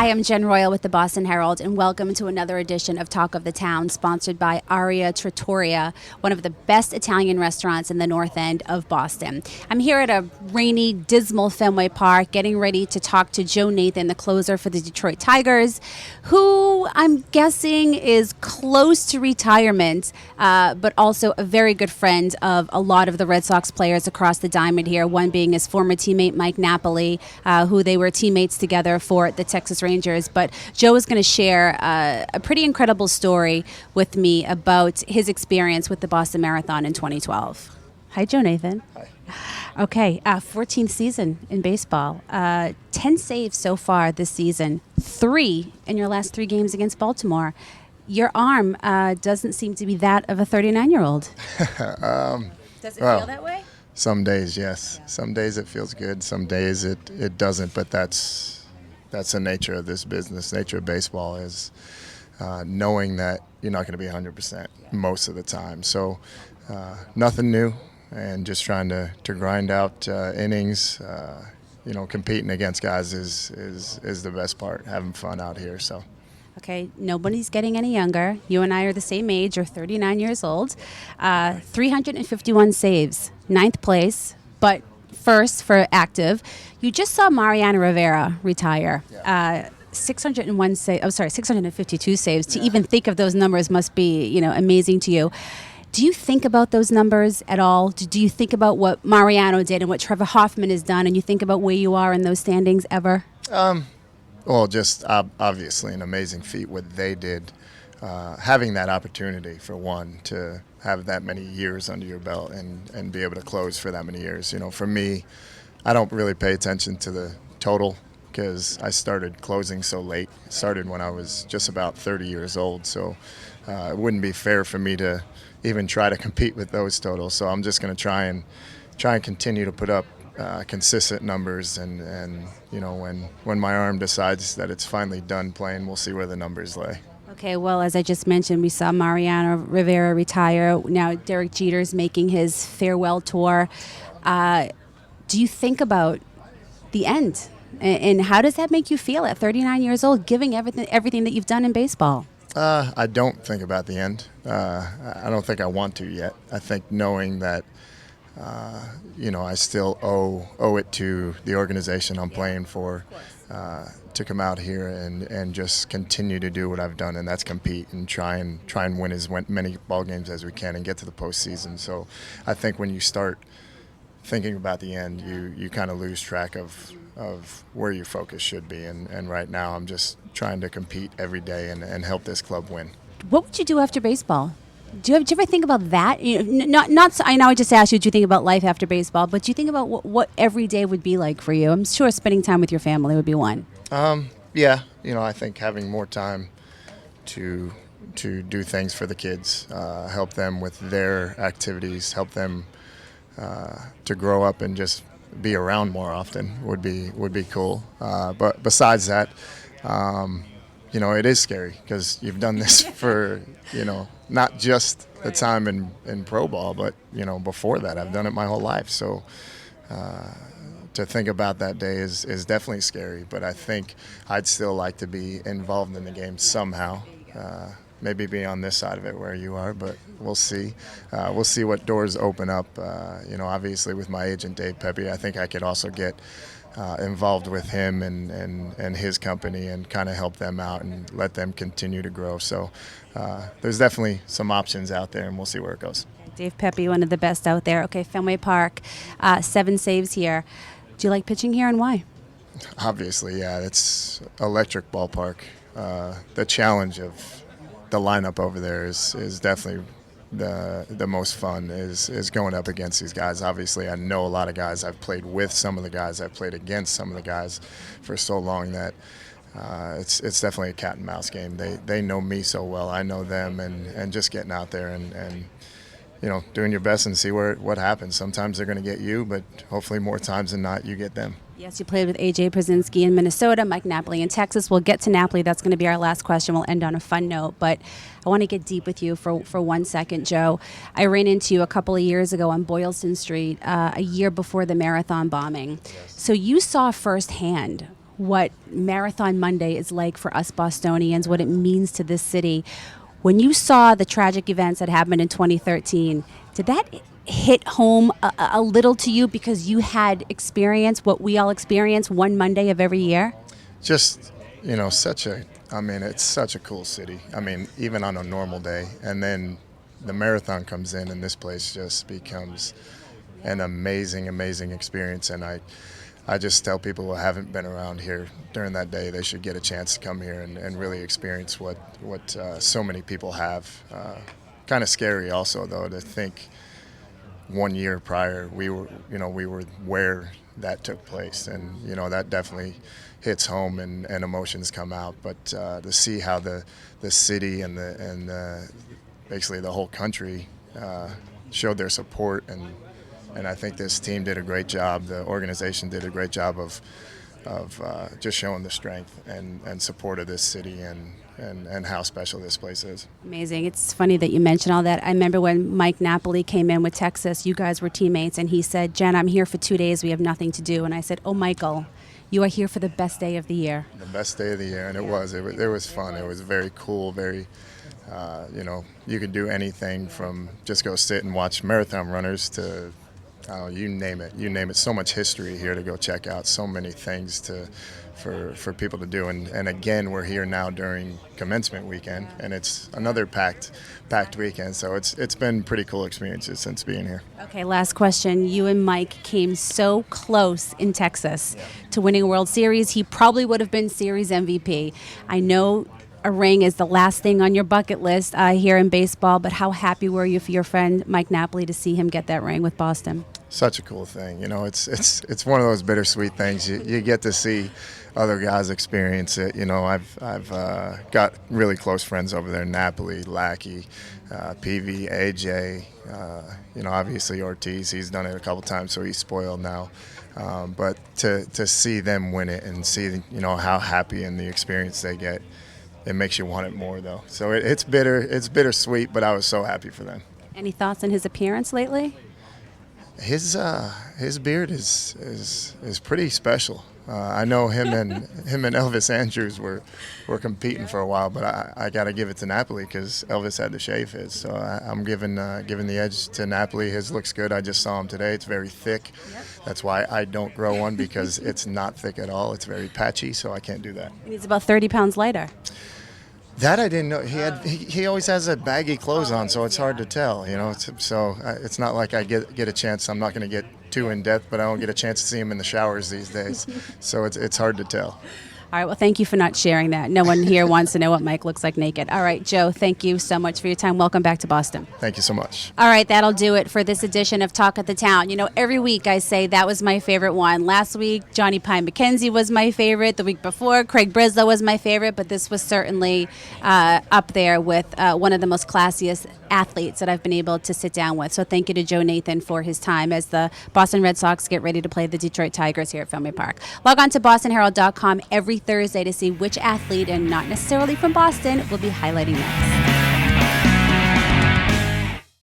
Hi, I'm Jen Royle with the Boston Herald, and welcome to another edition of Talk of the Town, sponsored by Aria Trattoria, one of the best Italian restaurants in the North End of Boston. I'm here at a rainy, dismal Fenway Park, getting ready to talk to Joe Nathan, the closer for the Detroit Tigers, who I'm guessing is close to retirement, but also a very good friend of a lot of the Red Sox players across the diamond here, one being his former teammate Mike Napoli, who they were teammates together for the Texas Rangers. But Joe is going to share a pretty incredible story with me about his experience with the Boston Marathon in 2012. Hi, Joe Nathan. Hi. Okay, 14th season in baseball. 10 saves so far this season, 3 in your last 3 games against Baltimore. Your arm doesn't seem to be that of a 39-year-old. Does it feel that way? Some days, yes. Yeah. Some days it feels good. Some days it doesn't. But that's the nature of this business. Nature of baseball is knowing that you're not going to be 100% most of the time. So nothing new, and just trying to grind out innings. Competing against guys is the best part. Having fun out here. So. Okay, nobody's getting any younger. You and I are the same age. You're 39 years old. 351 saves, 9th place, but first for active. You just saw Mariano Rivera retire. 652 saves. To even think of those numbers must be, amazing to you. Do you think about those numbers at all? Do you think about what Mariano did and what Trevor Hoffman has done, and you think about where you are in those standings ever? Well, just obviously an amazing feat what they did. Having that opportunity, for one, to have that many years under your belt and be able to close for that many years. For me, I don't really pay attention to the total because I started closing so late. It started when I was just about 30 years old, so it wouldn't be fair for me to even try to compete with those totals. So I'm just going to try and continue to put up consistent numbers, and when my arm decides that it's finally done playing, we'll see where the numbers lay. Okay, well, as I just mentioned, we saw Mariano Rivera retire. Now Derek Jeter's making his farewell tour. Do you think about the end, and how does that make you feel at 39 years old, giving everything that you've done in baseball? I don't think about the end. I don't think I want to yet. I think knowing that I still owe it to the organization I'm playing for to come out here and just continue to do what I've done, and that's compete and try and win as many ball games as we can and get to the postseason. So I think when you start thinking about the end, you kind of lose track of where your focus should be, and right now I'm just trying to compete every day and help this club win. What would you do after baseball? Do you ever think about that? Not. I know I just asked you, do you think about life after baseball? But do you think about what every day would be like for you? I'm sure spending time with your family would be one. Yeah. I think having more time to do things for the kids, help them with their activities, help them to grow up and just be around more often would be cool. But besides that, it is scary because you've done this for, not just the time in pro ball, but, before that, I've done it my whole life. So to think about that day is definitely scary, but I think I'd still like to be involved in the game somehow. Maybe be on this side of it where you are, but we'll see. We'll see what doors open up. Obviously with my agent, Dave Pepe, I think I could also get involved with him and his company and kind of help them out and let them continue to grow. So there's definitely some options out there, and we'll see where it goes. Dave Pepe, one of the best out there. Okay, Fenway Park, 7 saves here. Do you like pitching here, and why? Obviously, yeah. It's electric ballpark. The challenge of the lineup over there is definitely the most fun is going up against these guys. Obviously, I know a lot of guys. I've played with some of the guys. I've played against some of the guys for so long that it's definitely a cat and mouse game. They know me so well. I know them, and just getting out there and doing your best and see what happens. Sometimes they're going to get you, but hopefully more times than not, you get them. Yes, you played with A.J. Brzezinski in Minnesota, Mike Napoli in Texas. We'll get to Napoli. That's going to be our last question. We'll end on a fun note, but I want to get deep with you for 1 second, Joe. I ran into you a couple of years ago on Boylston Street, a year before the marathon bombing. Yes. So you saw firsthand what Marathon Monday is like for us Bostonians, what it means to this city. When you saw the tragic events that happened in 2013, did that hit home a little to you because you had experienced what we all experience one Monday of every year? Just, it's such a cool city. I mean, even on a normal day. And then the marathon comes in and this place just becomes an amazing, amazing experience. And I just tell people who haven't been around here during that day, they should get a chance to come here and really experience what so many people have. Kind of scary also, though, to think 1 year prior we were where that took place, and that definitely hits home and emotions come out. But to see how the city and basically the whole country showed their support, and I think this team did a great job. The organization did a great job of just showing the strength and support of this city and how special this place is. Amazing. It's funny that you mentioned all that. I remember when Mike Napoli came in with Texas, you guys were teammates, and he said, "Jen, I'm here for 2 days. We have nothing to do." And I said, "Oh, Michael, you are here for the best day of the year." The best day of the year, and it was fun. It was very cool, very, you could do anything from just go sit and watch marathon runners to, you name it. So much history here to go check out, so many things for people to do. And again, we're here now during commencement weekend, and it's another packed weekend. So it's been pretty cool experiences since being here. Okay, last question. You and Mike came so close in Texas to winning a World Series. He probably would have been Series MVP. I know a ring is the last thing on your bucket list here in baseball, but how happy were you for your friend Mike Napoli to see him get that ring with Boston? Such a cool thing. It's one of those bittersweet things. You get to see other guys experience it. I've got really close friends over there: Napoli, Lackey, PV, AJ. Obviously Ortiz. He's done it a couple times, so he's spoiled now. But to see them win it and see how happy and the experience they get, it makes you want it more, though. So it's bittersweet, but I was so happy for them. Any thoughts on his appearance lately? His beard is pretty special. I know him and Elvis Andrews were competing for a while, but I got to give it to Napoli because Elvis had to shave his. So I'm giving the edge to Napoli. His looks good. I just saw him today. It's very thick. Yep. That's why I don't grow one, because it's not thick at all. It's very patchy, so I can't do that. And he's about 30 pounds lighter. That I didn't know. He always has that baggy clothes on, so it's hard to tell. It's not like I get a chance. I'm not going to get too in depth, but I don't get a chance to see him in the showers these days, so it's hard to tell. All right, well, thank you for not sharing that. No one here wants to know what Mike looks like naked. All right, Joe, thank you so much for your time. Welcome back to Boston. Thank you so much. All right, that'll do it for this edition of Talk of the Town. Every week I say that was my favorite one. Last week, Johnny Pye McKenzie was my favorite. The week before, Craig Brislow was my favorite, but this was certainly up there with one of the most classiest athletes that I've been able to sit down with. So thank you to Joe Nathan for his time as the Boston Red Sox get ready to play the Detroit Tigers here at Fenway Park. Log on to bostonherald.com every Thursday to see which athlete, and not necessarily from Boston, will be highlighting next.